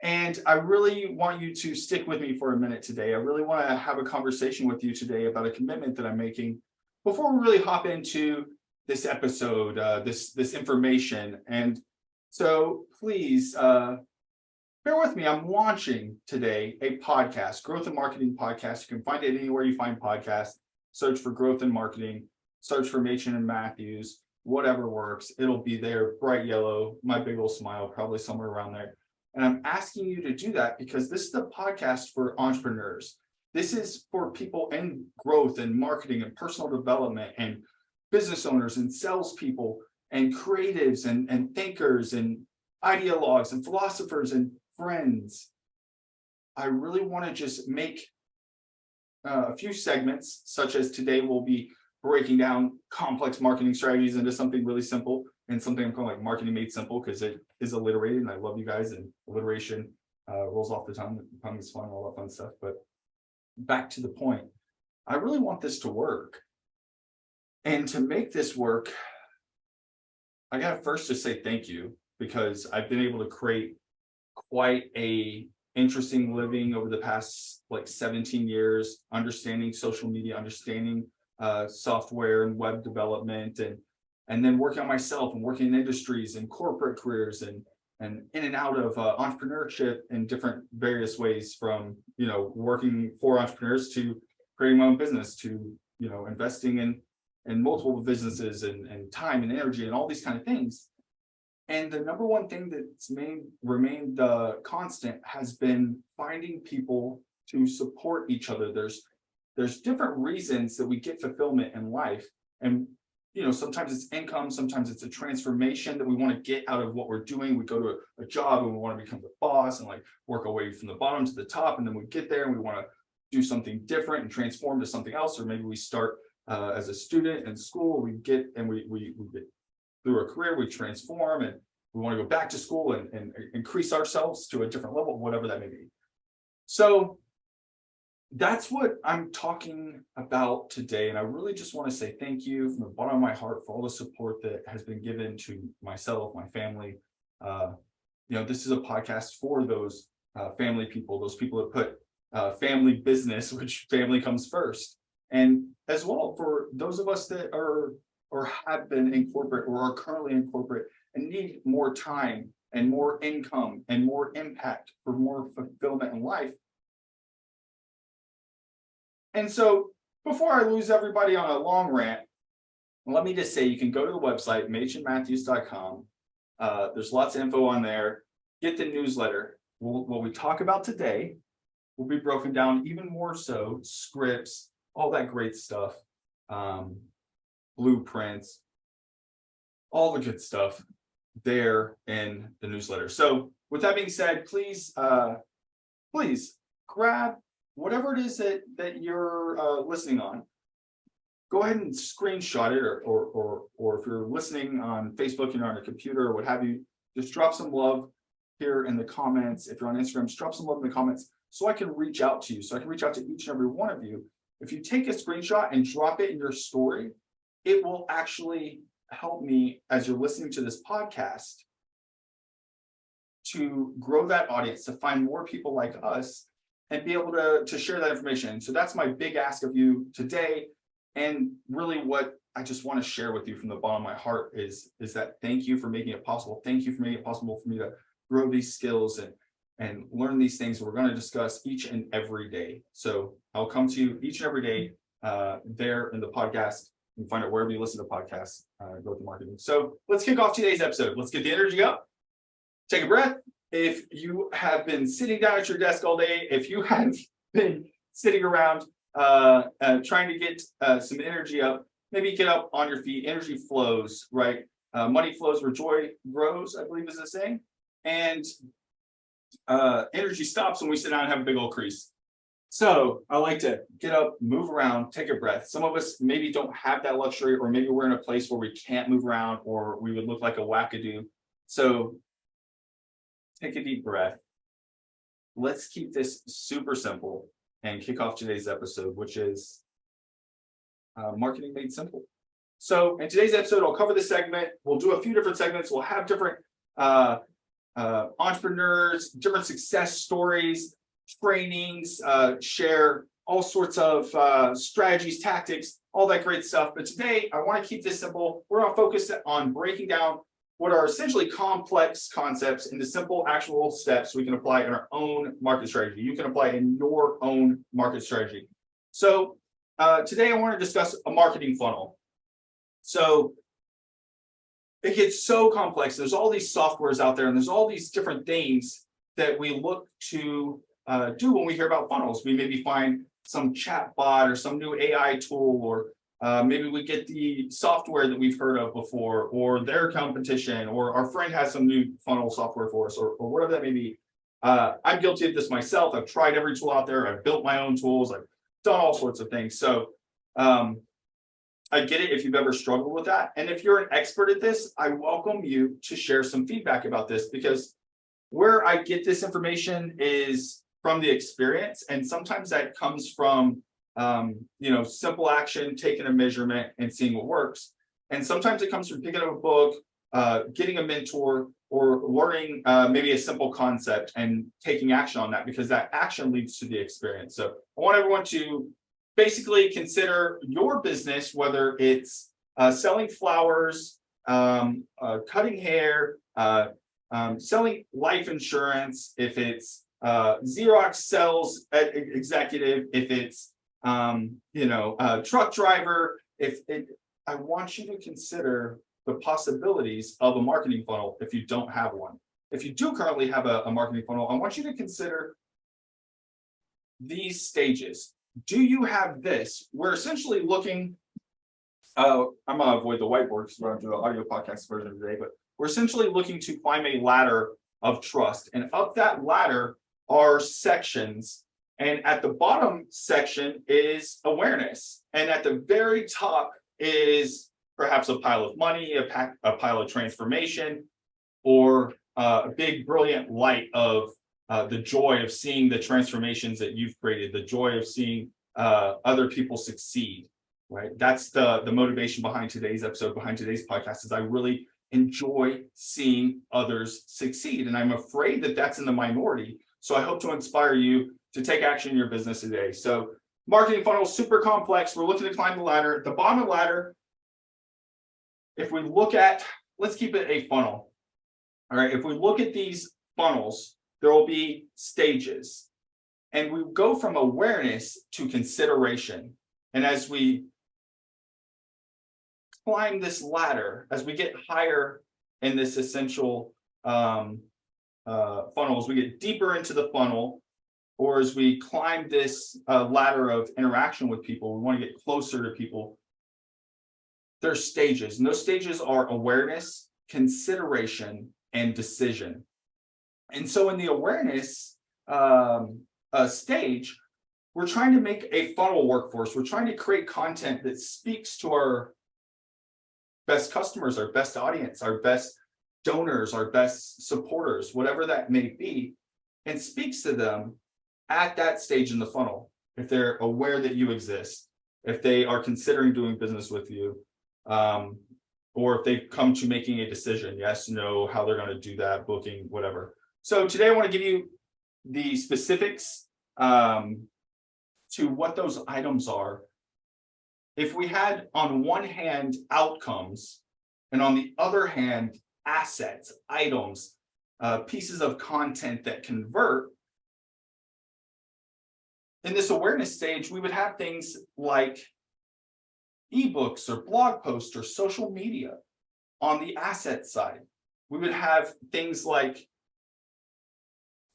And I really want you to stick with me for a minute today. I really want to have a conversation with you today about a commitment that I'm making before we really hop into this episode, this information. And so please bear with me. I'm launching today a podcast, Growth and Marketing Podcast. You can find it anywhere you find podcasts. Search for Growth and Marketing, search for Machen Mathews, whatever works. It'll be there, bright yellow, my big old smile, probably somewhere around there. And I'm asking you to do that because this is the podcast for entrepreneurs. This is for people in growth and marketing and personal development and business owners and salespeople and creatives and thinkers and ideologues and philosophers and friends. I really want to just make a few segments, such as today we'll be breaking down complex marketing strategies into something really simple and something I'm calling like marketing made simple because it is alliterated and I love you guys and alliteration rolls off the tongue. The tongue is fun, all that fun stuff. But back to the point, I really want this to work. And to make this work, I got to first just say thank you because I've been able to create quite a interesting living over the past like 17 years, understanding social media, understanding software and web development, and then working on myself and working in industries and corporate careers and in and out of entrepreneurship in different various ways, from working for entrepreneurs to creating my own business to investing in multiple businesses and time and energy and all these kind of things. And the number one thing that's remained constant has been finding people to support each other. There's different reasons that we get fulfillment in life. And, sometimes it's income, sometimes it's a transformation that we want to get out of what we're doing. We go to a job and we want to become the boss and like work our way from the bottom to the top. And then we get there and we want to do something different and transform to something else. Or maybe we start as a student in school, we get through a career, we transform and we want to go back to school and increase ourselves to a different level, whatever that may be. So that's what I'm talking about today. And I really just want to say thank you from the bottom of my heart for all the support that has been given to myself, my family. This is a podcast for those family people, those people that put family business, which family comes first. And as well for those of us that are or have been in corporate or are currently in corporate and need more time and more income and more impact for more fulfillment in life. And so before I lose everybody on a long rant, let me just say you can go to the website, machenmathews.com. There's lots of info on there. Get the newsletter. What we talk about today will be broken down even more so, scripts, all that great stuff, blueprints, all the good stuff there in the newsletter. So with that being said, please grab whatever it is that you're listening on. Go ahead and screenshot it, or if you're listening on Facebook, you're on a computer or what have you, just drop some love here in the comments. If you're on Instagram, just drop some love in the comments so I can reach out to you, so I can reach out to each and every one of you. If you take a screenshot and drop it in your story, it will actually help me as you're listening to this podcast to grow that audience, to find more people like us and be able to share that information. So that's my big ask of you today. And really what I just want to share with you from the bottom of my heart is that thank you for making it possible. Thank you for making it possible for me to grow these skills and learn these things we're going to discuss each and every day. So I'll come to you each and every day there in the podcast. You can find it wherever you listen to podcasts, Growth and Marketing. So let's kick off today's episode. Let's get the energy up. Take a breath. If you have been sitting down at your desk all day, if you have been sitting around trying to get some energy up, maybe get up on your feet. Energy flows, right? Money flows where joy grows, I believe is the saying. And energy stops when we sit down and have a big old crease. So I like to get up, move around, take a breath. Some of us maybe don't have that luxury, or maybe we're in a place where we can't move around, or we would look like a wackadoo. So take a deep breath. Let's keep this super simple and kick off today's episode, which is Marketing Made Simple. So in today's episode, I'll cover this segment. We'll do a few different segments. We'll have different entrepreneurs, different success stories, trainings, share all sorts of strategies, tactics, all that great stuff. But today, I want to keep this simple. We're going to focus on breaking down what are essentially complex concepts into simple, actionable steps we can apply in our own market strategy. You can apply in your own market strategy. So today, I want to discuss a marketing funnel. So it gets so complex. There's all these softwares out there, and there's all these different things that we look to do when we hear about funnels. We maybe find some chat bot or some new AI tool, or maybe we get the software that we've heard of before, or their competition, or our friend has some new funnel software for us, or whatever that may be. I'm guilty of this myself. I've tried every tool out there. I've built my own tools. I've done all sorts of things. So I get it if you've ever struggled with that. And if you're an expert at this, I welcome you to share some feedback about this, because where I get this information is from the experience. And sometimes that comes from, simple action, taking a measurement and seeing what works. And sometimes it comes from picking up a book, getting a mentor, or learning maybe a simple concept and taking action on that, because that action leads to the experience. So I want everyone to basically consider your business, whether it's selling flowers, cutting hair, selling life insurance, if it's Xerox sales executive, if it's truck driver. I want you to consider the possibilities of a marketing funnel if you don't have one. If you do currently have a marketing funnel, I want you to consider these stages. Do you have this? We're essentially looking, I'm going to avoid the whiteboard because we're going to do an audio podcast version today, but we're essentially looking to climb a ladder of trust. And up that ladder are sections. And at the bottom section is awareness. And at the very top is perhaps a pile of money, a pile of transformation, or a big, brilliant light of the joy of seeing the transformations that you've created, the joy of seeing other people succeed, right? That's the motivation behind today's episode, behind today's podcast, is I really enjoy seeing others succeed. And I'm afraid that that's in the minority. So I hope to inspire you to take action in your business today. So marketing funnel, super complex. We're looking to climb the ladder. At the bottom of the ladder, if we look at, let's keep it a funnel. All right, if we look at these funnels, there will be stages. And we go from awareness to consideration. And as we climb this ladder, as we get higher in this essential funnel, as we get deeper into the funnel, or as we climb this ladder of interaction with people, we want to get closer to people. There's stages, and those stages are awareness, consideration, and decision. And so in the awareness stage, we're trying to make a funnel work for us. We're trying to create content that speaks to our best customers, our best audience, our best donors, our best supporters, whatever that may be, and speaks to them at that stage in the funnel. If they're aware that you exist, if they are considering doing business with you, or if they've come to making a decision, yes, no, how they're going to do that, booking, whatever. So today I want to give you the specifics to what those items are. If we had on one hand outcomes, and on the other hand assets, items, pieces of content that convert, in this awareness stage, we would have things like ebooks or blog posts or social media. On the asset side, we would have things like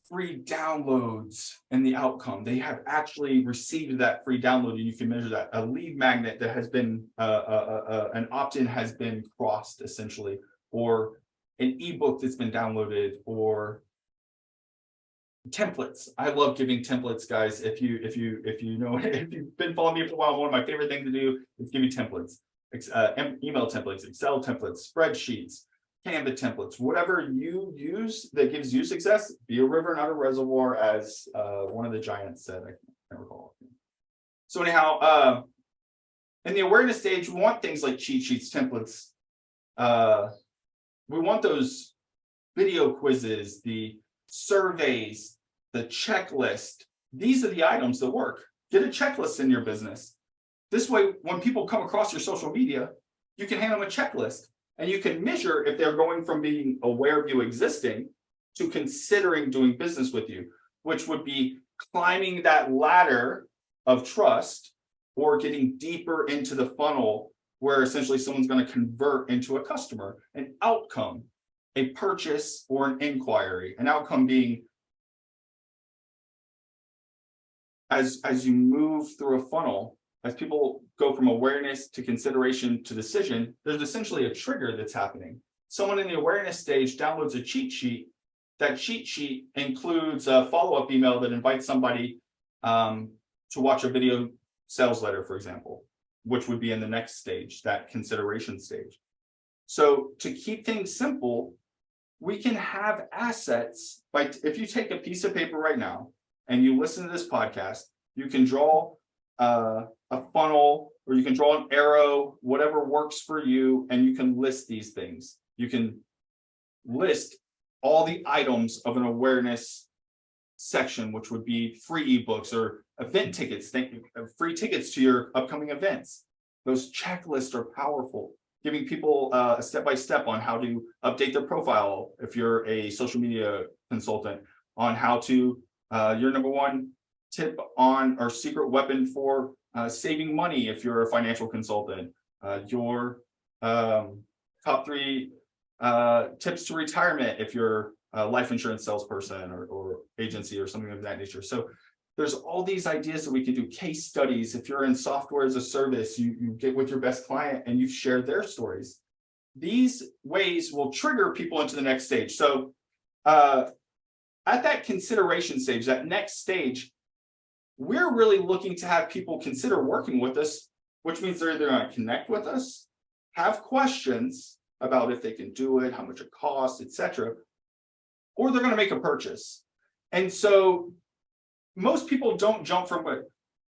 free downloads in the outcome. They have actually received that free download, and you can measure that. A lead magnet that has been, an opt-in has been crossed essentially, or an ebook that's been downloaded, or templates. I love giving templates, guys. If you know, if you've been following me for a while, one of my favorite things to do is give you templates, email templates, Excel templates, spreadsheets, Canva templates, whatever you use that gives you success. Be a river, not a reservoir, as one of the giants said. I can't recall. So anyhow, in the awareness stage, we want things like cheat sheets, templates. We want those video quizzes, the surveys, the checklist. These are the items that work. Get a checklist in your business. This way, when people come across your social media, you can hand them a checklist and you can measure if they're going from being aware of you existing to considering doing business with you, which would be climbing that ladder of trust or getting deeper into the funnel where essentially someone's going to convert into a customer, an outcome, a purchase or an inquiry, an outcome being as you move through a funnel, as people go from awareness to consideration to decision, there's essentially a trigger that's happening. Someone in the awareness stage downloads a cheat sheet. That cheat sheet includes a follow-up email that invites somebody to watch a video sales letter, for example, which would be in the next stage, that consideration stage. So to keep things simple, we can have assets. Like if you take a piece of paper right now and you listen to this podcast, you can draw a funnel, or you can draw an arrow, whatever works for you, and you can list these things. You can list all the items of an awareness section, which would be free ebooks or event tickets, free tickets to your upcoming events. Those checklists are powerful, giving people a step-by-step on how to update their profile if you're a social media consultant, on how to, your number one tip on or secret weapon for saving money if you're a financial consultant, your top 3 tips to retirement if you're a life insurance salesperson or agency or something of that nature. So there's all these ideas that we can do. Case studies. If you're in software as a service, you get with your best client and you share their stories. These ways will trigger people into the next stage. So at that consideration stage, that next stage, we're really looking to have people consider working with us, which means they're either going to connect with us, have questions about if they can do it, how much it costs, etc., or they're going to make a purchase. And so most people don't jump from,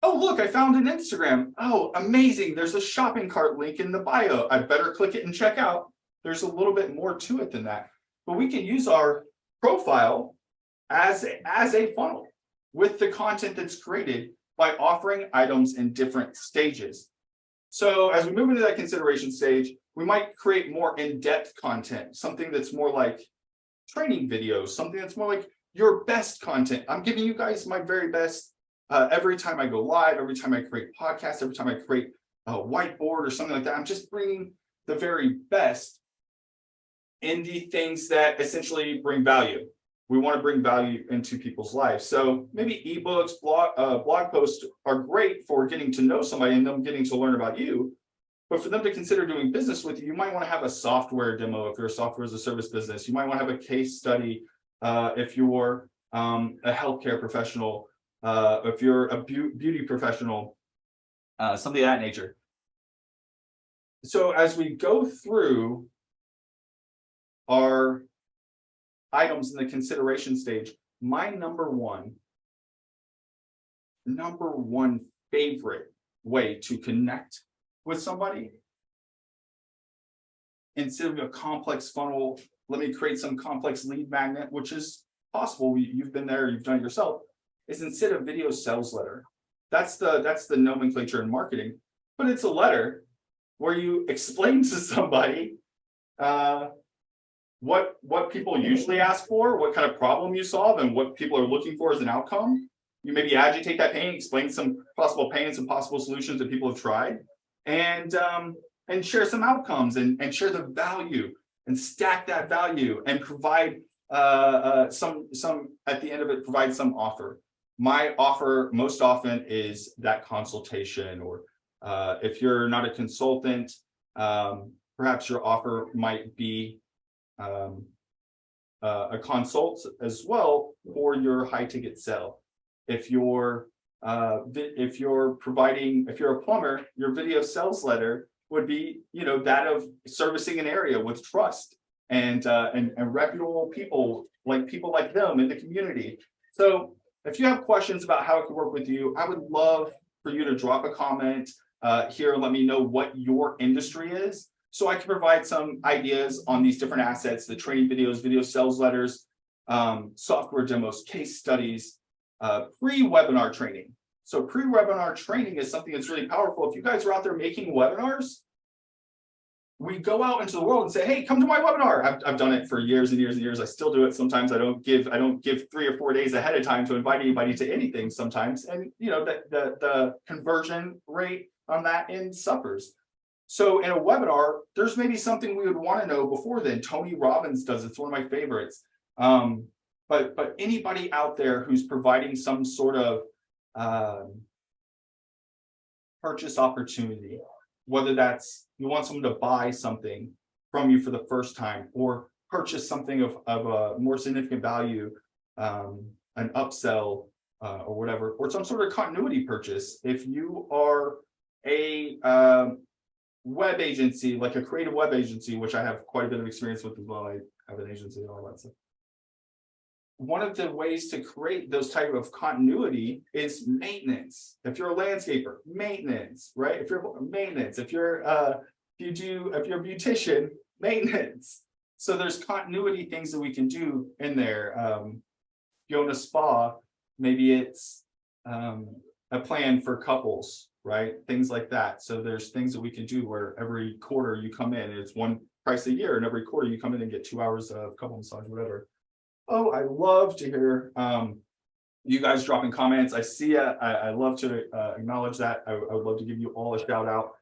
oh, look, I found an Instagram. Oh, amazing. There's a shopping cart link in the bio. I better click it and check out. There's a little bit more to it than that. But we can use our profile as a funnel with the content that's created by offering items in different stages. So as we move into that consideration stage, we might create more in-depth content, something that's more like training videos, something that's more like your best content. I'm giving you guys my very best every time I go live, every time I create podcasts, every time I create a whiteboard or something like that. I'm just bringing the very best in the things that essentially bring value. We want to bring value into people's lives. So maybe ebooks, blog posts are great for getting to know somebody and them getting to learn about you. But for them to consider doing business with you, you might want to have a software demo if you're a software as a service business. You might want to have a case study if you're a healthcare professional, if you're a beauty professional, something of that nature. So as we go through our items in the consideration stage, my number one favorite way to connect with somebody, instead of a complex funnel, let me create some complex lead magnet, which is possible. You've been there, you've done it yourself. Is instead of video sales letter. That's the nomenclature in marketing, but it's a letter where you explain to somebody what people usually ask for, what kind of problem you solve, and what people are looking for as an outcome. You maybe agitate that pain, explain some possible pain, some possible solutions that people have tried, and share some outcomes and share the value and stack that value and provide some at the end of it, provide some offer. My offer most often is that consultation, or if you're not a consultant, perhaps your offer might be a consult as well for your high ticket sale. If you're a plumber, your video sales letter would be, that of servicing an area with trust and reputable people like them in the community. So if you have questions about how it could work with you, I would love for you to drop a comment here and let me know what your industry is, So I can provide some ideas on these different assets, the training videos, video sales letters, software demos, case studies, pre-webinar training. So pre-webinar training is something that's really powerful. If you guys are out there making webinars, we go out into the world and say, hey, come to my webinar. I've done it for years and years and years. I still do it. Sometimes I don't give 3 or 4 days ahead of time to invite anybody to anything sometimes. And you know, the conversion rate on that end suffers. So in a webinar, there's maybe something we would want to know before then. Tony Robbins does it. It's one of my favorites. But anybody out there who's providing some sort of purchase opportunity, whether that's you want someone to buy something from you for the first time or purchase something of a more significant value, an upsell or whatever, or some sort of continuity purchase. If you are a web agency, like a creative web agency, which I have quite a bit of experience with as well. I have an agency and all that stuff. One of the ways to create those type of continuity is maintenance. If you're a landscaper, maintenance, right? If you're maintenance, if you're a beautician, maintenance. So there's continuity things that we can do in there. If you own a spa, maybe it's a plan for couples, right? Things like that. So there's things that we can do where every quarter you come in, it's one price a year, and every quarter you come in and get 2 hours of couple massage, whatever. Oh, I love to hear you guys dropping comments. I see it. I love to acknowledge that. I would love to give you all a shout out.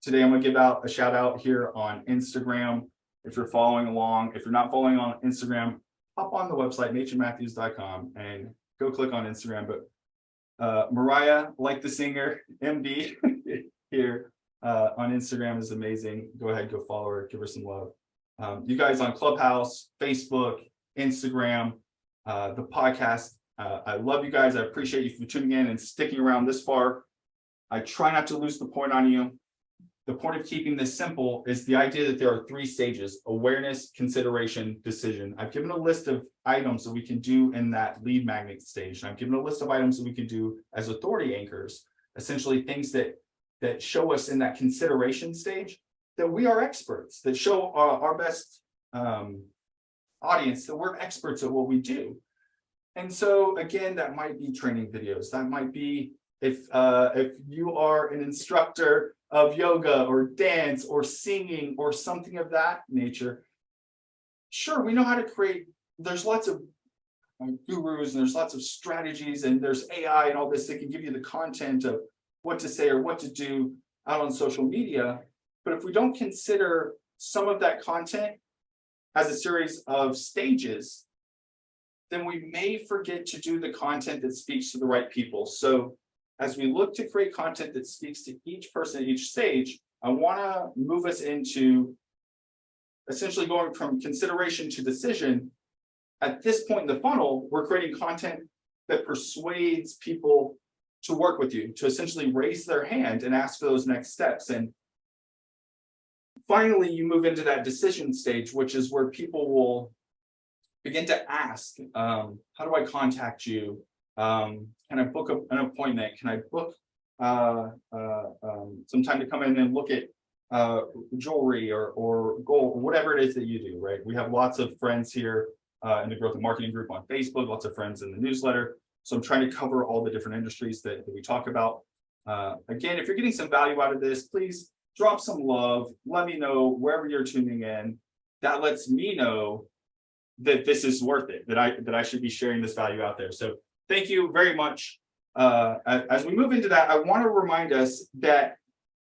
Today, I'm going to give out a shout out here on Instagram. If you're following along, if you're not following on Instagram, hop on the website, machenmathews.com, and go click on Instagram. But Mariah, like the singer, MD, here on Instagram is amazing. Go ahead, go follow her, give her some love. You guys on Clubhouse, Facebook, Instagram, the podcast. I love you guys. I appreciate you for tuning in and sticking around this far. I try not to lose the point on you. The point of keeping this simple is the idea that there are 3 stages: awareness, consideration, decision. I've given a list of items that we can do in that lead magnet stage. And I've given a list of items that we can do as authority anchors, essentially things that show us in that consideration stage that we are experts, that show our best audience that we're experts at what we do. And so again, that might be training videos. That might be if you are an instructor of yoga or dance or singing or something of that nature. Sure, we know how to create. There's lots of gurus and there's lots of strategies and there's AI and all this that can give you the content of what to say or what to do out on social media. But if we don't consider some of that content as a series of stages, then we may forget to do the content that speaks to the right people. So as we look to create content that speaks to each person at each stage, I want to move us into essentially going from consideration to decision. At this point in the funnel, we're creating content that persuades people to work with you, to essentially raise their hand and ask for those next steps. And finally, you move into that decision stage, which is where people will begin to ask, how do I contact you? Can I book an appointment? Can I book some time to come in and look at jewelry or gold, or whatever it is that you do, right? We have lots of friends here in the Growth and Marketing group on Facebook, lots of friends in the newsletter. So I'm trying to cover all the different industries that we talk about. Again, if you're getting some value out of this, please drop some love. Let me know wherever you're tuning in. That lets me know that this is worth it, that I should be sharing this value out there. So thank you very much. As we move into that, I want to remind us that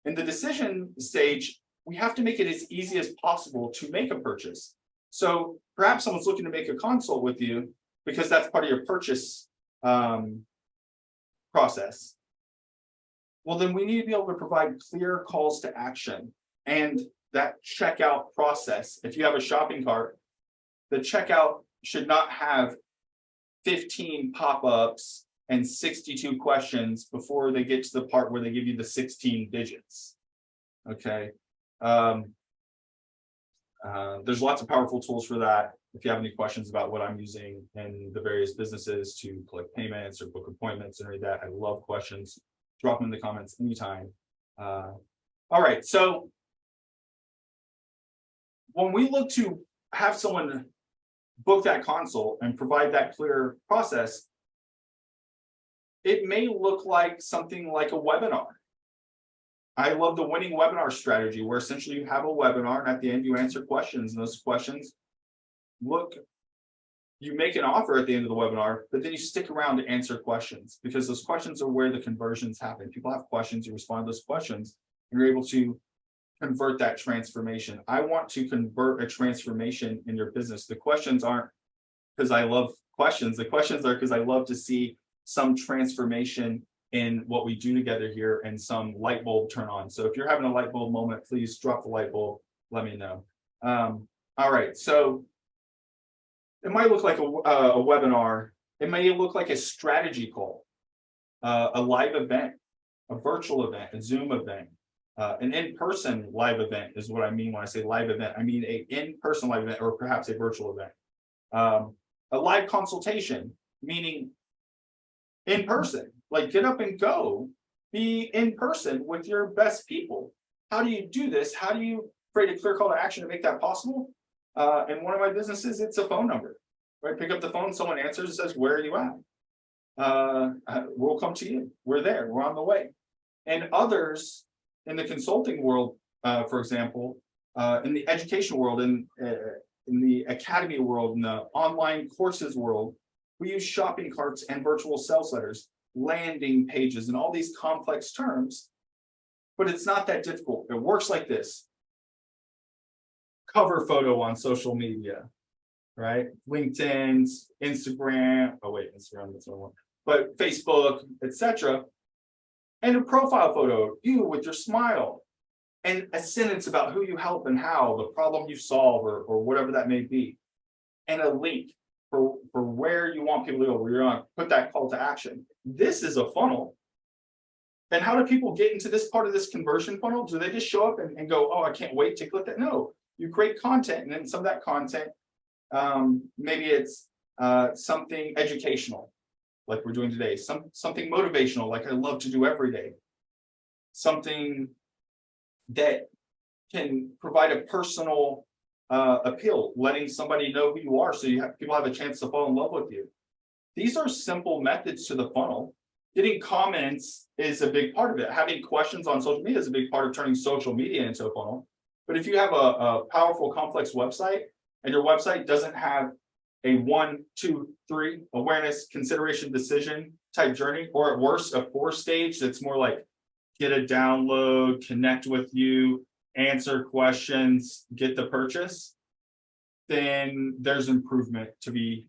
in the decision stage, we have to make it as easy as possible to make a purchase. So perhaps someone's looking to make a consult with you because that's part of your purchase process. Well, then we need to be able to provide clear calls to action and that checkout process. If you have a shopping cart, the checkout should not have 15 pop-ups and 62 questions before they get to the part where they give you the 16 digits. Okay. There's lots of powerful tools for that. If you have any questions about what I'm using in the various businesses to collect payments or book appointments and read that, I love questions. Drop them in the comments anytime. All right, so when we look to have someone book that consult and provide that clear process, it may look like something like a webinar. I love the winning webinar strategy, where essentially you have a webinar and at the end you answer questions, and those questions you make an offer at the end of the webinar, but then you stick around to answer questions, because those questions are where the conversions happen. People have questions, you respond to those questions, and you're able to convert that transformation. I want to convert a transformation in your business. The questions aren't because I love questions. The questions are because I love to see some transformation in what we do together here and some light bulb turn on. So if you're having a light bulb moment, please drop the light bulb, let me know. All right, so it might look like a webinar. It may look like a strategy call, a live event, a virtual event, a Zoom event. An in-person live event is what I mean when I say live event. I mean a in-person live event, or perhaps a virtual event. A live consultation, meaning in person, like get up and go, be in person with your best people. How do you do this? How do you create a clear call to action to make that possible? In one of my businesses, it's a phone number, right? Pick up the phone, someone answers and says, where are you at? We'll come to you. We're there. We're on the way. And others in the consulting world, for example, in the education world, in the academy world, in the online courses world, we use shopping carts and virtual sales letters, landing pages, and all these complex terms, but it's not that difficult. It works like this. Cover photo on social media, right? LinkedIn, Instagram, Instagram, that's one, but Facebook, etc. And a profile photo, you with your smile, and a sentence about who you help and how, the problem you solve, or whatever that may be, and a link for where you want people to go, where you're going to put that call to action. This is a funnel. And how do people get into this part of this conversion funnel? Do they just show up and go, oh, I can't wait to click that? No, you create content, and then some of that content, maybe it's something educational, like we're doing today, something motivational, like I love to do every day, something that can provide a personal appeal, letting somebody know who you are, so people have a chance to fall in love with you. These are simple methods to the funnel. Getting comments is a big part of it. Having questions on social media is a big part of turning social media into a funnel. But if you have a powerful, complex website, and your website doesn't have a 1, 2, 3 awareness, consideration, decision type journey, or at worst, a 4-stage that's more like get a download, connect with you, answer questions, get the purchase, then there's improvement to be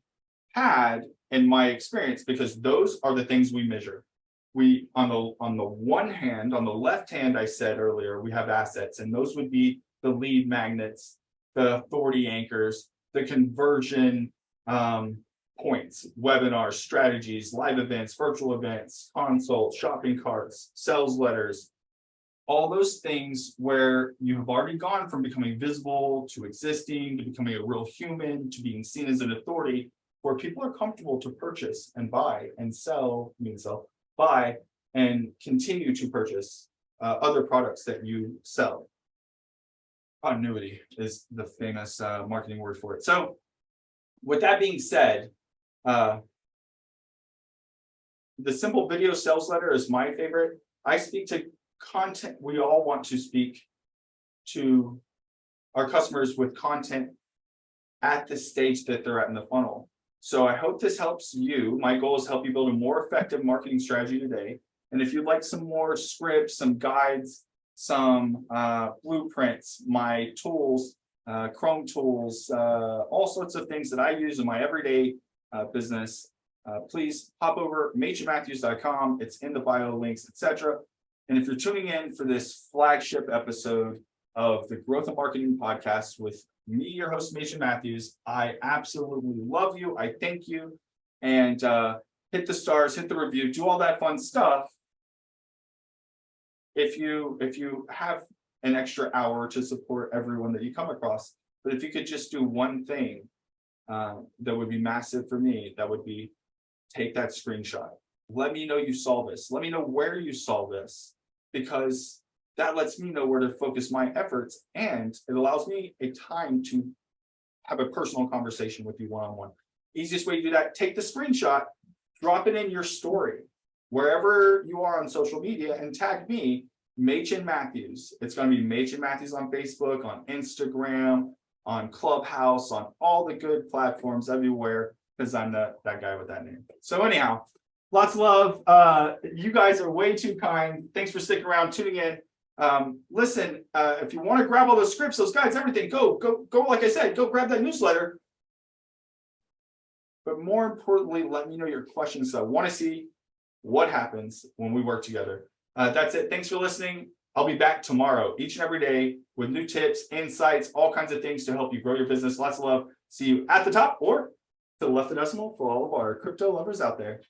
had in my experience, because those are the things we measure. We, on the one hand, on the left hand, I said earlier, we have assets, and those would be the lead magnets, the authority anchors, the conversion points, webinars, strategies, live events, virtual events, consults, shopping carts, sales letters, all those things where you have already gone from becoming visible to existing, to becoming a real human, to being seen as an authority, where people are comfortable to purchase and buy and buy and continue to purchase other products that you sell. Continuity is the famous marketing word for it. So with that being said, the simple video sales letter is my favorite. I speak to content. We all want to speak to our customers with content at the stage that they're at in the funnel. So I hope this helps you. My goal is to help you build a more effective marketing strategy today. And if you'd like some more scripts, some guides, some blueprints, my tools, Chrome tools, all sorts of things that I use in my everyday business, please hop over machenmathews.com. It's in the bio links, etc. And if you're tuning in for this flagship episode of the Growth and Marketing Podcast with me, your host, Machen Mathews, I absolutely love you. I thank you. And hit the stars, hit the review, do all that fun stuff. If you have an extra hour to support everyone that you come across, but if you could just do one thing that would be massive for me, that would be take that screenshot. Let me know you saw this. Let me know where you saw this, because that lets me know where to focus my efforts, and it allows me a time to have a personal conversation with you one-on-one. Easiest way to do that, take the screenshot, drop it in your story, wherever you are on social media, and tag me, Machen Mathews. It's going to be Machen Mathews on Facebook, on Instagram, on Clubhouse, on all the good platforms everywhere, because I'm that guy with that name. So anyhow, lots of love. You guys are way too kind. Thanks for sticking around, tuning in. Listen, if you want to grab all those scripts, those guides, everything, go, like I said, go grab that newsletter. But more importantly, let me know your questions. So I want to see what happens when we work together. That's it. Thanks for listening. I'll be back tomorrow, each and every day, with new tips, insights, all kinds of things to help you grow your business. Lots of love. See you at the top or to the left of decimal for all of our crypto lovers out there.